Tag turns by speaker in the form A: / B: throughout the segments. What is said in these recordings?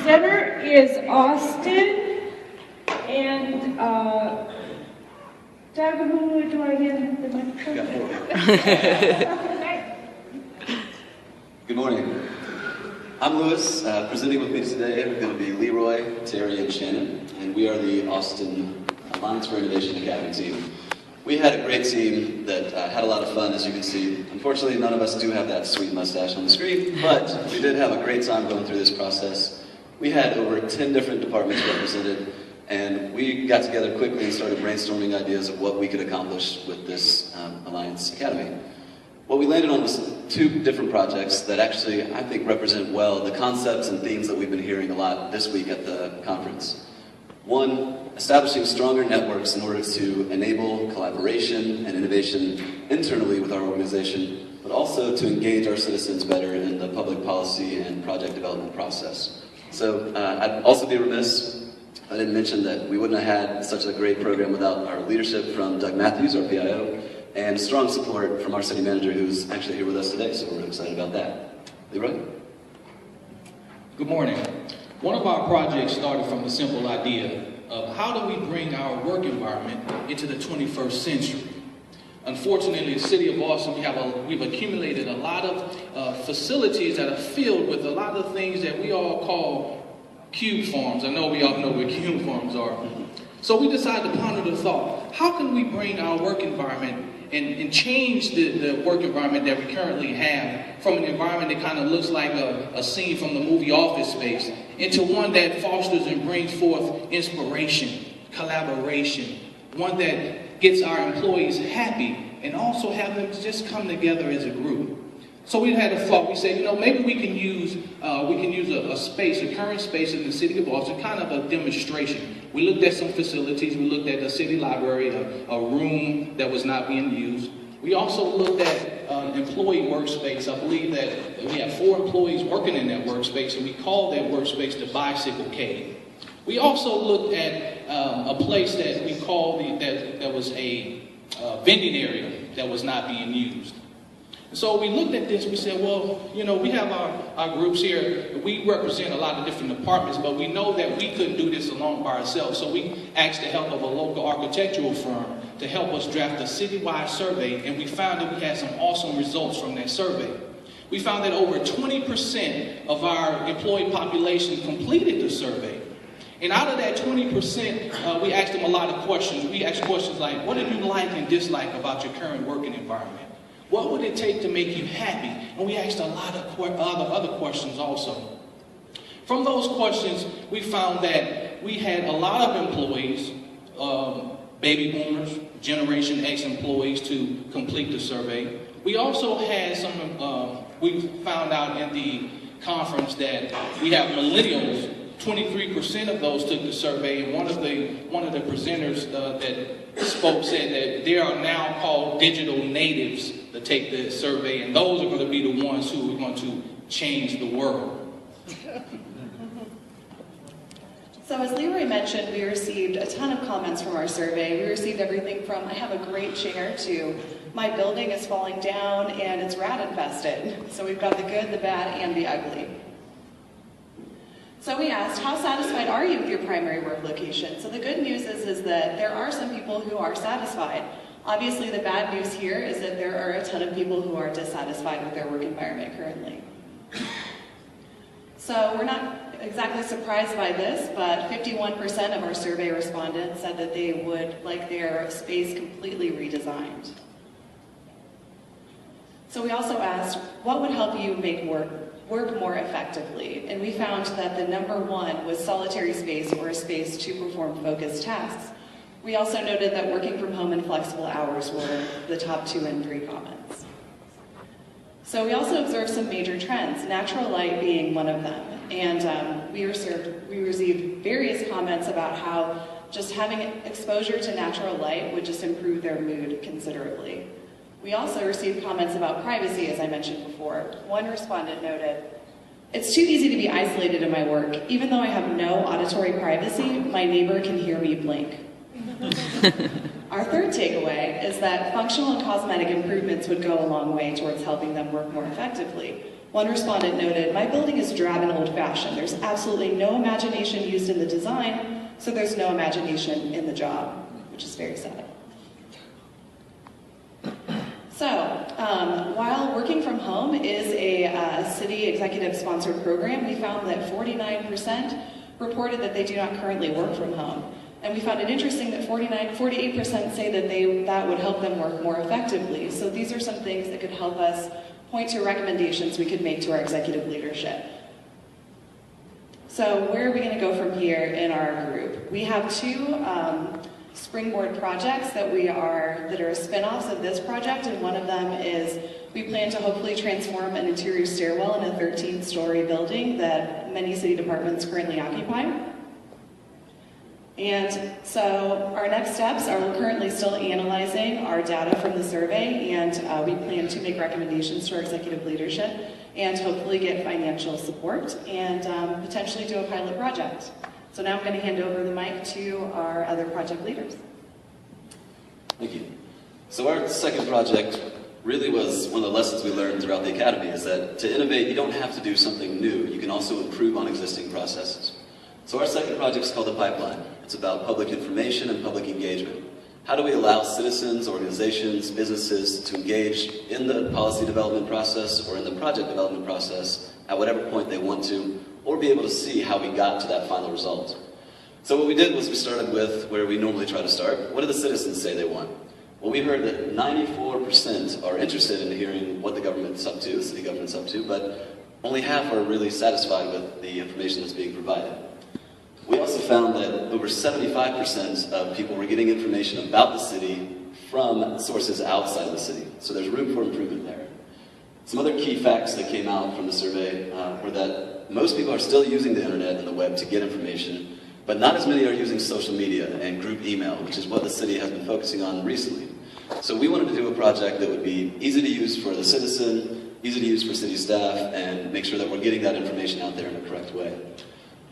A: presenter is Austin, and Doug, who do I hand the microphone to?
B: Good morning. I'm Lewis. Presenting with me today are going to be Leroy, Terry, and Shannon, and we are the Austin Alliance for Innovation Academy team. We had a great team that had a lot of fun, as you can see. Unfortunately, none of us do have that sweet mustache on the screen, but we did have a great time going through this process. We had over 10 different departments represented, and we got together quickly and started brainstorming ideas of what we could accomplish with this Alliance Academy. What we landed on was 2 different projects that actually, I think, represent well the concepts and themes that we've been hearing a lot this week at the conference. One, establishing stronger networks in order to enable collaboration and innovation internally with our organization, but also to engage our citizens better in the public policy and project development process. So I'd also be remiss if I didn't mention that we wouldn't have had such a great program without our leadership from Doug Matthews, our PIO, and strong support from our city manager, who's actually here with us today, so we're excited about that. Leroy?
C: Good morning. One of our projects started from the simple idea of how do we bring our work environment into the 21st century. Unfortunately, in the city of Austin, we've accumulated a lot of facilities that are filled with a lot of things that we all call cube farms. I know we all know what cube farms are. So we decided to ponder the thought, how can we bring our work environment and change the work environment that we currently have from an environment that kind of looks like a scene from the movie Office Space into one that fosters and brings forth inspiration, collaboration, one that gets our employees happy and also have them just come together as a group. So we had a thought, we said, maybe we can use a space, a current space in the city of Austin, kind of a demonstration. We looked at some facilities, we looked at the city library, a room that was not being used. We also looked at employee workspace. I believe that we have 4 employees working in that workspace, and we called that workspace the Bicycle Cave. We also looked at a place that we called, that was a vending area that was not being used. So we looked at this, we said, well, we have our groups here. We represent a lot of different departments, but we know that we couldn't do this alone by ourselves. So we asked the help of a local architectural firm to help us draft a citywide survey, and we found that we had some awesome results from that survey. We found that over 20% of our employee population completed the survey. And out of that 20%, we asked them a lot of questions. We asked questions like, what do you like and dislike about your current working environment? What would it take to make you happy? And we asked a lot of other questions also. From those questions, we found that we had a lot of employees, baby boomers, Generation X employees to complete the survey. We also had we found out in the conference that we have millennials. 23% of those took the survey, and one of the presenters that spoke said that they are now called digital natives to take the survey, and those are going to be the ones who are going to change the world.
D: So as Leroy mentioned, we received a ton of comments from our survey. We received everything from, I have a great chair, to my building is falling down and it's rat infested. So we've got the good, the bad, and the ugly. So we asked, how satisfied are you with your primary work location? So the good news is that there are some people who are satisfied. Obviously, the bad news here is that there are a ton of people who are dissatisfied with their work environment currently. So we're not exactly surprised by this, but 51% of our survey respondents said that they would like their space completely redesigned. So we also asked, what would help you make work more effectively? And we found that the number 1 was solitary space, or a space to perform focused tasks. We also noted that working from home and flexible hours were the top 2 and 3 comments. So we also observed some major trends, natural light being one of them. And we received various comments about how just having exposure to natural light would just improve their mood considerably. We also received comments about privacy, as I mentioned before. One respondent noted, "It's too easy to be isolated in my work. Even though I have no auditory privacy, my neighbor can hear me blink." Our third takeaway is that functional and cosmetic improvements would go a long way towards helping them work more effectively. One respondent noted, "My building is drab and old-fashioned. There's absolutely no imagination used in the design, so there's no imagination in the job," which is very sad. So, while working from home is a city executive-sponsored program, we found that 49% reported that they do not currently work from home. And we found it interesting that 48% say that that would help them work more effectively. So these are some things that could help us point to recommendations we could make to our executive leadership. So where are we going to go from here in our group? We have two springboard projects that are spin-offs of this project, and one of them is we plan to hopefully transform an interior stairwell in a 13-story building that many city departments currently occupy. And so our next steps are we're currently still analyzing our data from the survey, and we plan to make recommendations to our executive leadership and hopefully get financial support and potentially do a pilot project. So now I'm going to hand over the mic to our other project leaders.
B: Thank you. So our second project really was one of the lessons we learned throughout the academy, is that to innovate, you don't have to do something new. You can also improve on existing processes. So our second project is called The Pipeline. It's about public information and public engagement. How do we allow citizens, organizations, businesses to engage in the policy development process or in the project development process at whatever point they want to, or be able to see how we got to that final result? So what we did was we started with where we normally try to start. What do the citizens say they want? Well, we heard that 94% are interested in hearing what the government's up to, the city government's up to, but only half are really satisfied with the information that's being provided. We also found that over 75% of people were getting information about the city from sources outside the city. So there's room for improvement there. Some other key facts that came out from the survey were that most people are still using the internet and the web to get information, but not as many are using social media and group email, which is what the city has been focusing on recently. So we wanted to do a project that would be easy to use for the citizen, easy to use for city staff, and make sure that we're getting that information out there in a correct way.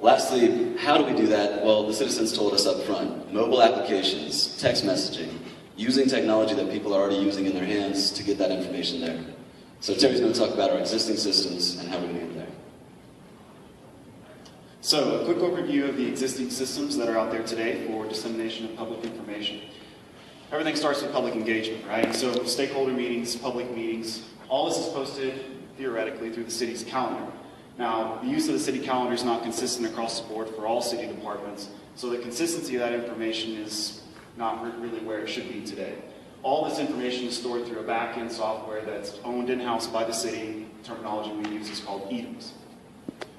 B: Lastly, how do we do that? Well, the citizens told us up front: mobile applications, text messaging, using technology that people are already using in their hands to get that information there. So Terry's going to talk about our existing systems and how we're going to get there.
E: So a quick overview of the existing systems that are out there today for dissemination of public information. Everything starts with public engagement, right? So stakeholder meetings, public meetings, all this is posted theoretically through the city's calendar. Now, the use of the city calendar is not consistent across the board for all city departments, so the consistency of that information is not really where it should be today. All this information is stored through a back-end software that's owned in-house by the city. The terminology we use is called EDMS.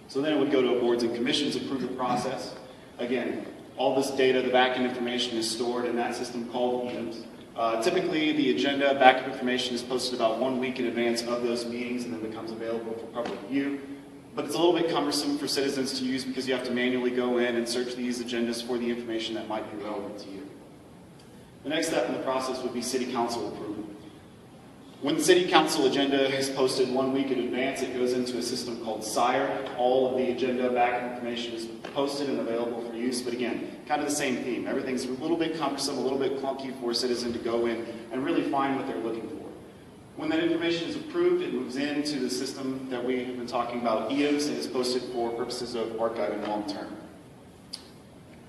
E: So then it would go to a boards and commissions approval process. Again, all this data, the back-end information, is stored in that system called EDMS. Typically, the agenda, back-end information is posted about 1 week in advance of those meetings and then becomes available for public view. But it's a little bit cumbersome for citizens to use because you have to manually go in and search these agendas for the information that might be relevant to you. The next step in the process would be city council approval. When the city council agenda is posted 1 week in advance, it goes into a system called SIRE. All of the agenda back information is posted and available for use, but again, kind of the same theme. Everything's a little bit cumbersome, a little bit clunky for a citizen to go in and really find what they're looking for. When that information is approved, it moves into the system that we have been talking about, EDMS, and is posted for purposes of archiving long-term.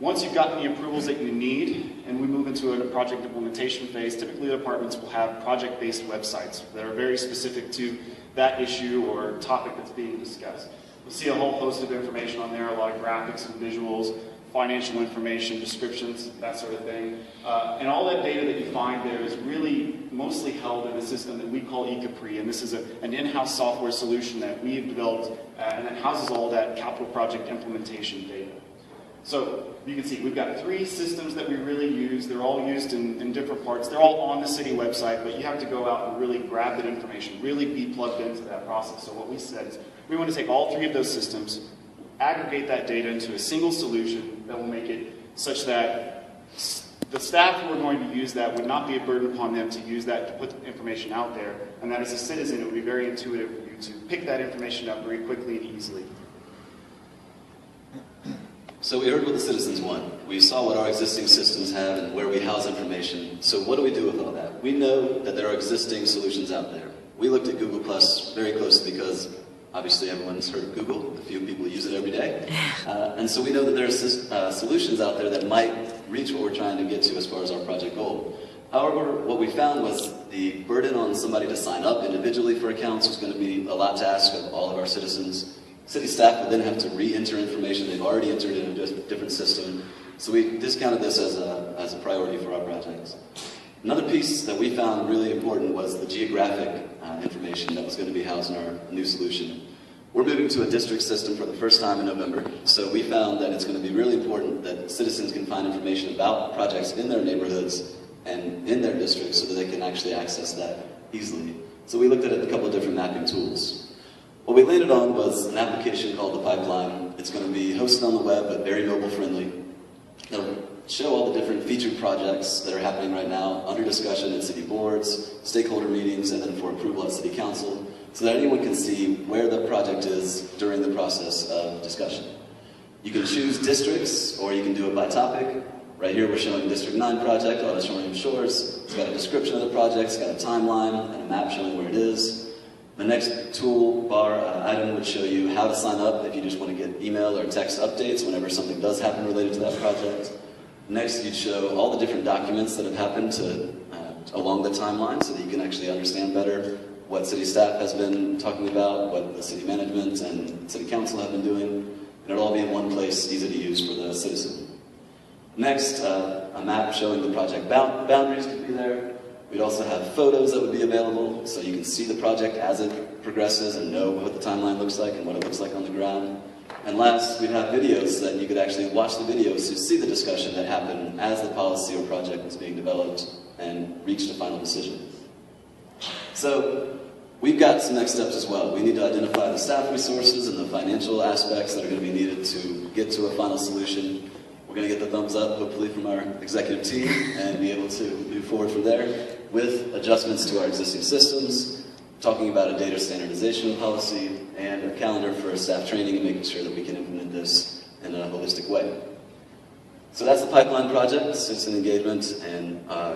E: Once you've gotten the approvals that you need, and we move into a project implementation phase, typically the departments will have project-based websites that are very specific to that issue or topic that's being discussed. You'll see a whole host of information on there, a lot of graphics and visuals, financial information, descriptions, that sort of thing. And all that data that you find there is really mostly held in a system that we call eCapri, and this is an in-house software solution that we've developed and that houses all that capital project implementation data. So you can see we've got 3 systems that we really use. They're all used in different parts. They're all on the city website, but you have to go out and really grab that information, really be plugged into that process. So what we said is we want to take all 3 of those systems, aggregate that data into a single solution that will make it such that the staff who are going to use that would not be a burden upon them to use that to put the information out there, and that as a citizen it would be very intuitive for you to pick that information up very quickly and easily.
B: So we heard what the citizens want. We saw what our existing systems have and where we house information. So what do we do with all that? We know that there are existing solutions out there. We looked at Google Plus very closely because obviously everyone's heard of Google. A few people use it every day. And so we know that there's solutions out there that might reach what we're trying to get to as far as our project goal. However, what we found was the burden on somebody to sign up individually for accounts was going to be a lot to ask of all of our citizens. City staff would then have to re-enter information they've already entered in a different system. So we discounted this as a priority for our projects. Another piece that we found really important was the geographic information that was going to be housed in our new solution. We're moving to a district system for the first time in November, so we found that it's going to be really important that citizens can find information about projects in their neighborhoods and in their districts so that they can actually access that easily. So we looked at a couple of different mapping tools. What we landed on was an application called The Pipeline. It's going to be hosted on the web, but very mobile friendly. It'll show all the different featured projects that are happening right now under discussion at city boards, stakeholder meetings, and then for approval at city council, so that anyone can see where the project is during the process of discussion. You can choose districts, or you can do it by topic. Right here we're showing District 9 project, Auditorium Shores. It's got a description of the project, it's got a timeline, and a map showing where it is. The next toolbar item would show you how to sign up if you just want to get email or text updates whenever something does happen related to that project. Next, you'd show all the different documents that have happened along the timeline so that you can actually understand better what city staff has been talking about, what the city management and city council have been doing, and it'll all be in one place, easy to use for the citizen. Next, a map showing the project boundaries could be there. We'd also have photos that would be available, so you can see the project as it progresses and know what the timeline looks like and what it looks like on the ground. And last, we'd have videos that you could actually watch the videos to see the discussion that happened as the policy or project was being developed and reached a final decision. So we've got some next steps as well. We need to identify the staff resources and the financial aspects that are going to be needed to get to a final solution. We're going to get the thumbs up, hopefully, from our executive team and be able to move forward from there with adjustments to our existing systems, talking about a data standardization policy, and a calendar for staff training and making sure that we can implement this in a holistic way. So that's the pipeline project, citizen engagement, and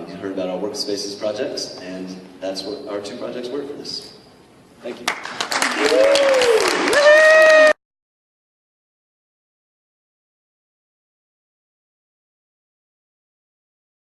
B: you heard about our workspaces project, and that's what our two projects were for this.